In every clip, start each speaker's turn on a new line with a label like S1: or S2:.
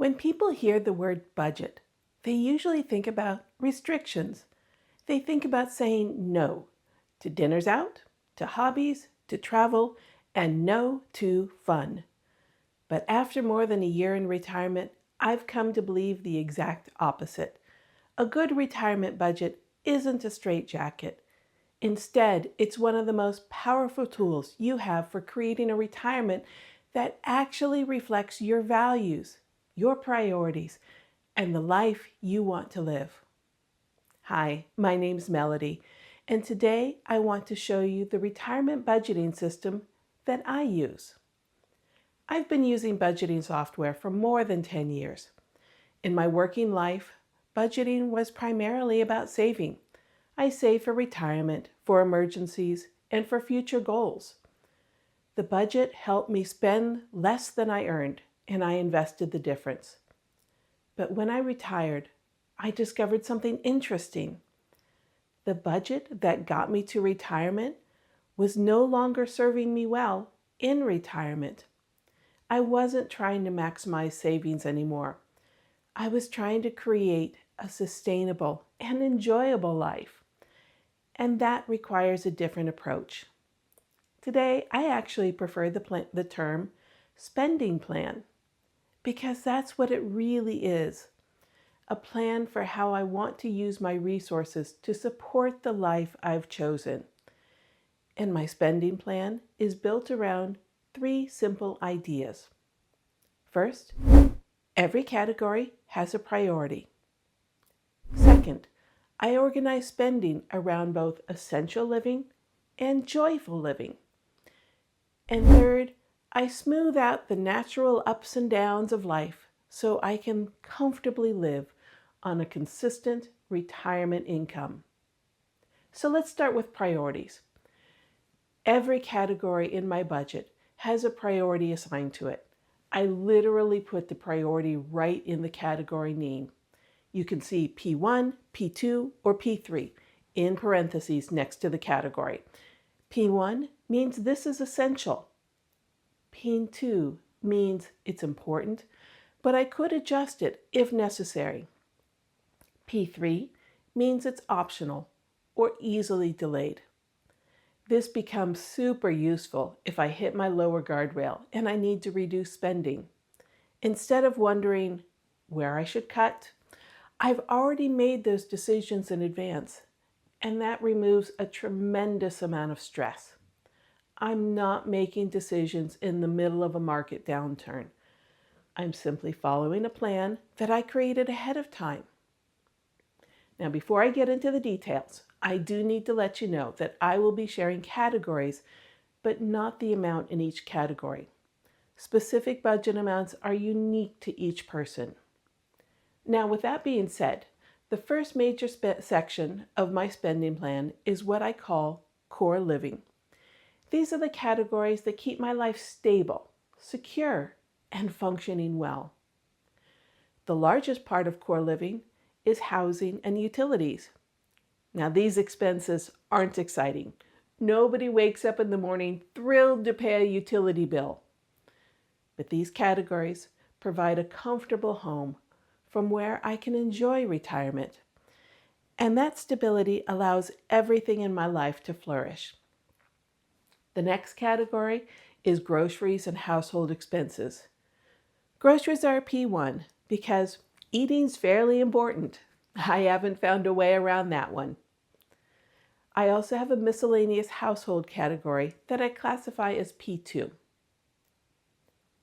S1: When people hear the word budget, they usually think about restrictions. They think about saying no to dinners out, to hobbies, to travel, and no to fun. But after more than a year in retirement, I've come to believe the exact opposite. A good retirement budget isn't a straitjacket. Instead, it's one of the most powerful tools you have for creating a retirement that actually reflects your values, your priorities, and the life you want to live. Hi, my name's Melody, and today I want to show you the retirement budgeting system that I use. I've been using budgeting software for more than 10 years. In my working life, budgeting was primarily about saving. I save for retirement, for emergencies, and for future goals. The budget helped me spend less than I earned, and I invested the difference. But when I retired, I discovered something interesting. The budget that got me to retirement was no longer serving me well in retirement. I wasn't trying to maximize savings anymore. I was trying to create a sustainable and enjoyable life. And that requires a different approach. Today, I actually prefer the term spending plan because that's what it really is. A plan for how I want to use my resources to support the life I've chosen. And my spending plan is built around 3 simple ideas. First, every category has a priority. Second, I organize spending around both essential living and joyful living. And third, I smooth out the natural ups and downs of life so I can comfortably live on a consistent retirement income. So let's start with priorities. Every category in my budget has a priority assigned to it. I literally put the priority right in the category name. You can see P1, P2, or P3 in parentheses next to the category. P1 means this is essential. P2 means it's important, but I could adjust it if necessary. P3 means it's optional or easily delayed. This becomes super useful if I hit my lower guardrail and I need to reduce spending. Instead of wondering where I should cut, I've already made those decisions in advance, and that removes a tremendous amount of stress. I'm not making decisions in the middle of a market downturn. I'm simply following a plan that I created ahead of time. Now, before I get into the details, I do need to let you know that I will be sharing categories, but not the amount in each category. Specific budget amounts are unique to each person. Now, with that being said, the first major section of my spending plan is what I call core living. These are the categories that keep my life stable, secure, and functioning well. The largest part of core living is housing and utilities. Now, these expenses aren't exciting. Nobody wakes up in the morning thrilled to pay a utility bill. But these categories provide a comfortable home from where I can enjoy retirement. And that stability allows everything in my life to flourish. The next category is groceries and household expenses. Groceries are P1 because eating's fairly important. I haven't found a way around that one. I also have a miscellaneous household category that I classify as P2.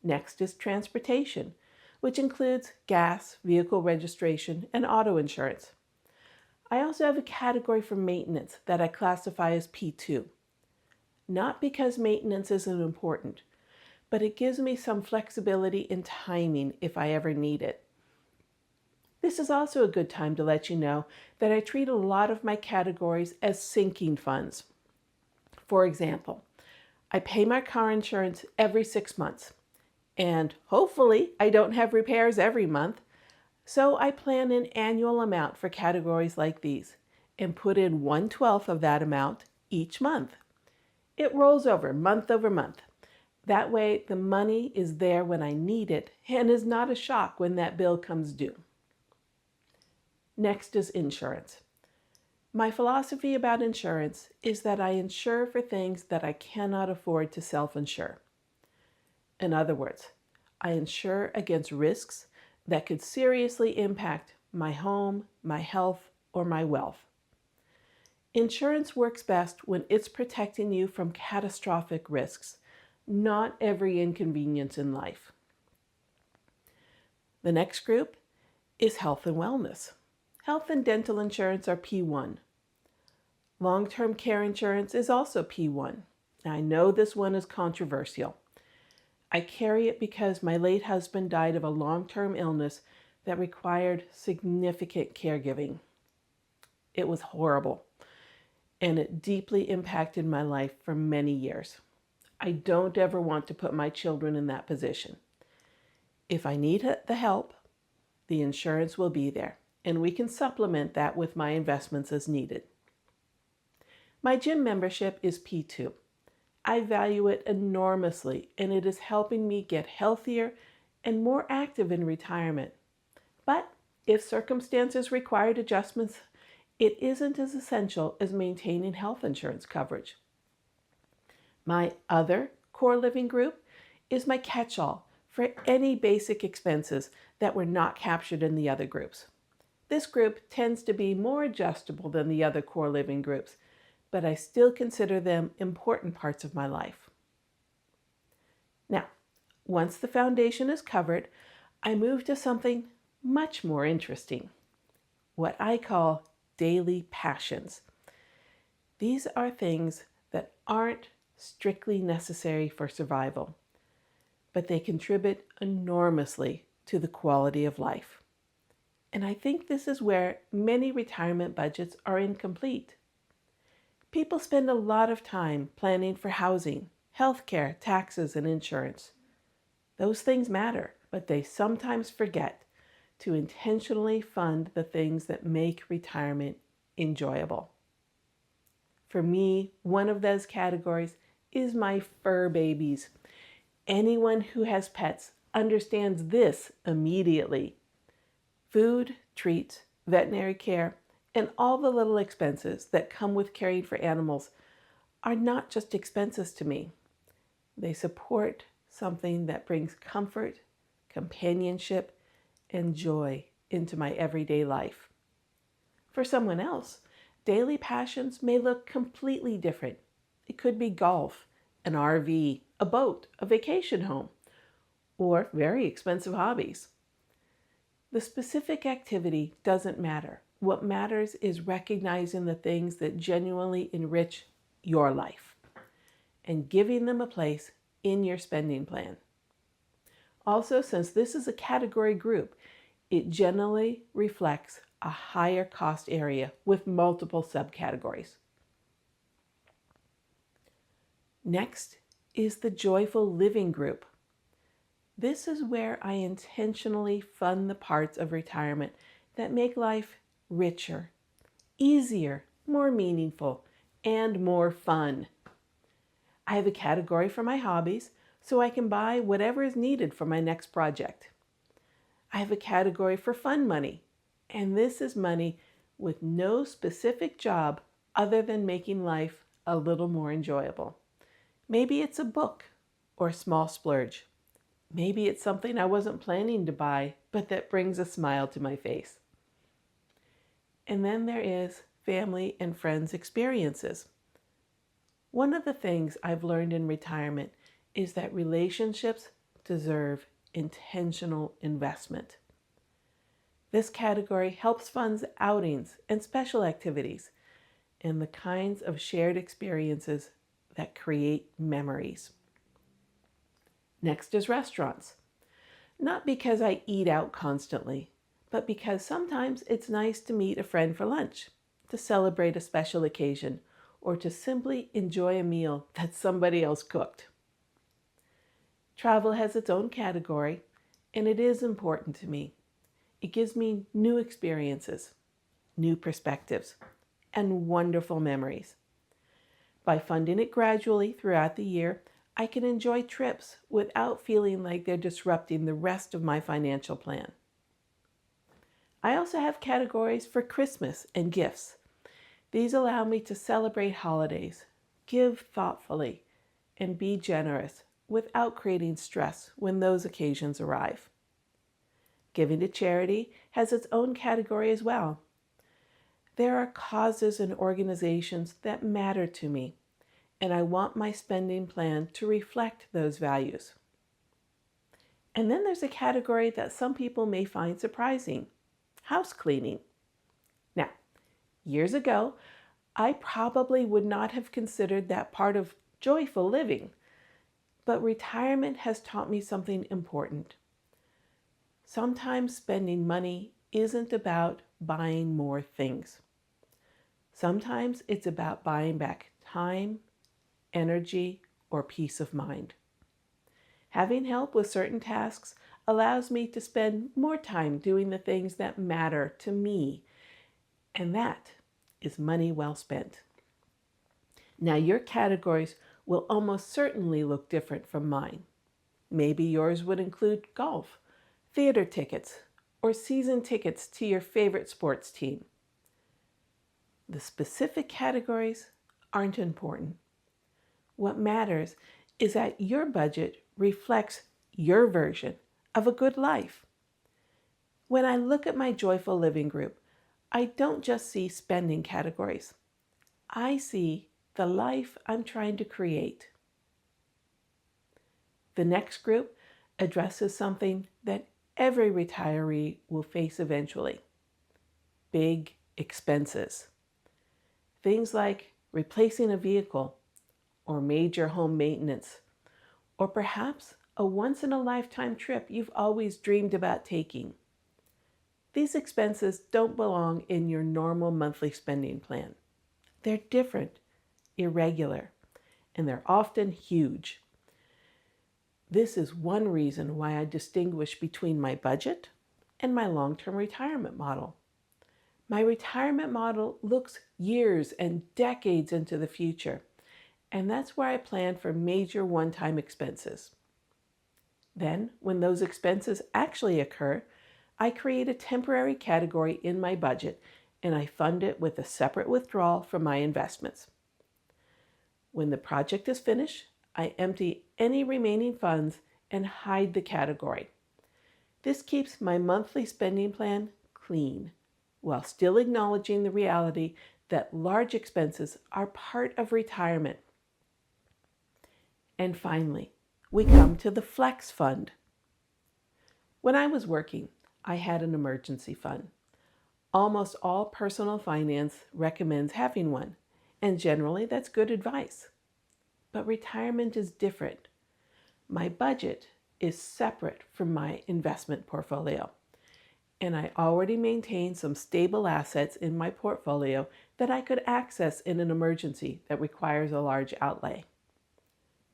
S1: Next is transportation, which includes gas, vehicle registration, and auto insurance. I also have a category for maintenance that I classify as P2. Not because maintenance isn't important, but it gives me some flexibility in timing if I ever need it. This is also a good time to let you know that I treat a lot of my categories as sinking funds. For example, I pay my car insurance every 6 months, and hopefully I don't have repairs every month, so I plan an annual amount for categories like these and put in 1/12 of that amount each month. It rolls over month, That way, the money is there when I need it and is not a shock when that bill comes due. Next is insurance. My philosophy about insurance is that I insure for things that I cannot afford to self-insure. In other words, I insure against risks that could seriously impact my home, my health, or my wealth. Insurance works best when it's protecting you from catastrophic risks, not every inconvenience in life. The next group is health and wellness. Health and dental insurance are P1. Long-term care insurance is also P1. I know this one is controversial. I carry it because my late husband died of a long-term illness that required significant caregiving. It was horrible, and it deeply impacted my life for many years. I don't ever want to put my children in that position. If I need the help, the insurance will be there, and we can supplement that with my investments as needed. My gym membership is P2. I value it enormously, and it is helping me get healthier and more active in retirement. But if circumstances required adjustments, it isn't as essential as maintaining health insurance coverage. My other core living group is my catch-all for any basic expenses that were not captured in the other groups. This group tends to be more adjustable than the other core living groups, but I still consider them important parts of my life. Now, once the foundation is covered, I move to something much more interesting, what I call daily passions. These are things that aren't strictly necessary for survival, but they contribute enormously to the quality of life. And I think this is where many retirement budgets are incomplete. People spend a lot of time planning for housing, healthcare, taxes, and insurance. Those things matter, but they sometimes forget to intentionally fund the things that make retirement enjoyable. For me, one of those categories is my fur babies. Anyone who has pets understands this immediately. Food, treats, veterinary care, and all the little expenses that come with caring for animals are not just expenses to me. They support something that brings comfort, companionship, and joy into my everyday life. For someone else, daily passions may look completely different. It could be golf, an RV, a boat, a vacation home, or very expensive hobbies. The specific activity doesn't matter. What matters is recognizing the things that genuinely enrich your life and giving them a place in your spending plan. Also, since this is a category group, it generally reflects a higher cost area with multiple subcategories. Next is the joyful living group. This is where I intentionally fund the parts of retirement that make life richer, easier, more meaningful, and more fun. I have a category for my hobbies so I can buy whatever is needed for my next project. I have a category for fun money, and this is money with no specific job other than making life a little more enjoyable. Maybe it's a book or a small splurge. Maybe it's something I wasn't planning to buy, but that brings a smile to my face. And then there is family and friends experiences. One of the things I've learned in retirement is that relationships deserve intentional investment. This category helps fund outings and special activities and the kinds of shared experiences that create memories. Next is restaurants. Not because I eat out constantly, but because sometimes it's nice to meet a friend for lunch, to celebrate a special occasion, or to simply enjoy a meal that somebody else cooked. Travel has its own category, and it is important to me. It gives me new experiences, new perspectives, and wonderful memories. By funding it gradually throughout the year, I can enjoy trips without feeling like they're disrupting the rest of my financial plan. I also have categories for Christmas and gifts. These allow me to celebrate holidays, give thoughtfully, and be generous without creating stress when those occasions arrive. Giving to charity has its own category as well. There are causes and organizations that matter to me, and I want my spending plan to reflect those values. And then there's a category that some people may find surprising: house cleaning. Now, years ago, I probably would not have considered that part of joyful living, but retirement has taught me something important. Sometimes spending money isn't about buying more things. Sometimes it's about buying back time, energy, or peace of mind. Having help with certain tasks allows me to spend more time doing the things that matter to me, and that is money well spent. Now, your categories will almost certainly look different from mine. Maybe yours would include golf, theater tickets, or season tickets to your favorite sports team. The specific categories aren't important. What matters is that your budget reflects your version of a good life. When I look at my joyful living group, I don't just see spending categories. I see the life I'm trying to create. The next group addresses something that every retiree will face eventually: big expenses. Things like replacing a vehicle, or major home maintenance, or perhaps a once-in-a-lifetime trip you've always dreamed about taking. These expenses don't belong in your normal monthly spending plan. They're different, irregular, and they're often huge. This is one reason why I distinguish between my budget and my long-term retirement model. My retirement model looks years and decades into the future, and that's where I plan for major one-time expenses. Then, when those expenses actually occur, I create a temporary category in my budget, and I fund it with a separate withdrawal from my investments. When the project is finished, I empty any remaining funds and hide the category. This keeps my monthly spending plan clean, while still acknowledging the reality that large expenses are part of retirement. And finally, we come to the Flex Fund. When I was working, I had an emergency fund. Almost all personal finance recommends having one, and generally that's good advice. But retirement is different. My budget is separate from my investment portfolio, and I already maintain some stable assets in my portfolio that I could access in an emergency that requires a large outlay.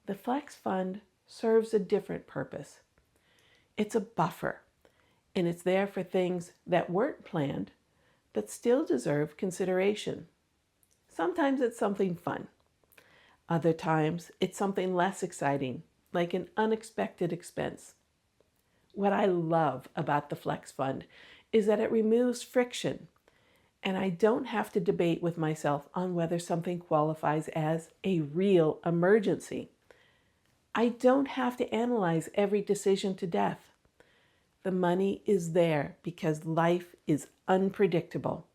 S1: The Flex Fund serves a different purpose. It's a buffer, and it's there for things that weren't planned but still deserve consideration. Sometimes it's something fun. Other times it's something less exciting, like an unexpected expense. What I love about the Flex Fund is that it removes friction, and I don't have to debate with myself on whether something qualifies as a real emergency. I don't have to analyze every decision to death. The money is there because life is unpredictable,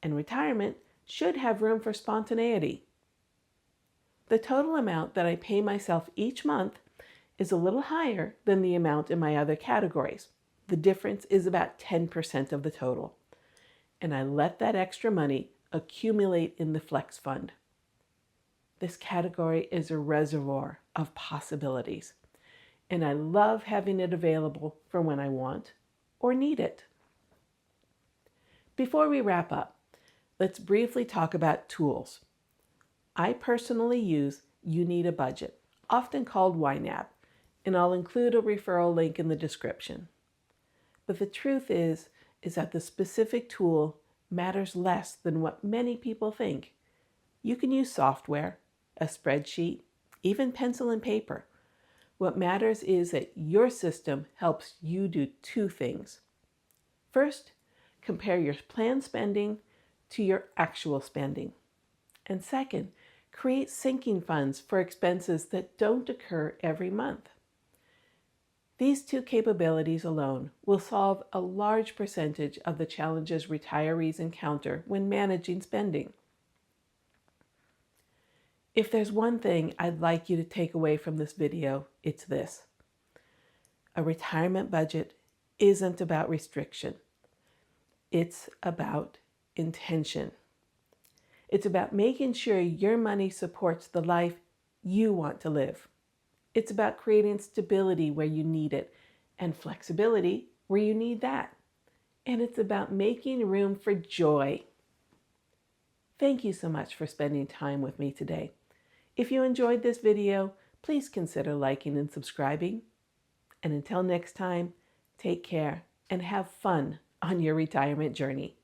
S1: and retirement should have room for spontaneity. The total amount that I pay myself each month is a little higher than the amount in my other categories. The difference is about 10% of the total, and I let that extra money accumulate in the Flex Fund. This category is a reservoir of possibilities, and I love having it available for when I want or need it. Before we wrap up, let's briefly talk about tools. I personally use You Need a Budget, often called YNAB, and I'll include a referral link in the description. But the truth is that the specific tool matters less than what many people think. You can use software, a spreadsheet, even pencil and paper. What matters is that your system helps you do two things. First, compare your planned spending to your actual spending. And second, create sinking funds for expenses that don't occur every month. These two capabilities alone will solve a large percentage of the challenges retirees encounter when managing spending. If there's one thing I'd like you to take away from this video, it's this. A retirement budget isn't about restriction. It's about intention. It's about making sure your money supports the life you want to live. It's about creating stability where you need it and flexibility where you need that. And it's about making room for joy. Thank you so much for spending time with me today. If you enjoyed this video, please consider liking and subscribing. And until next time, take care and have fun on your retirement journey.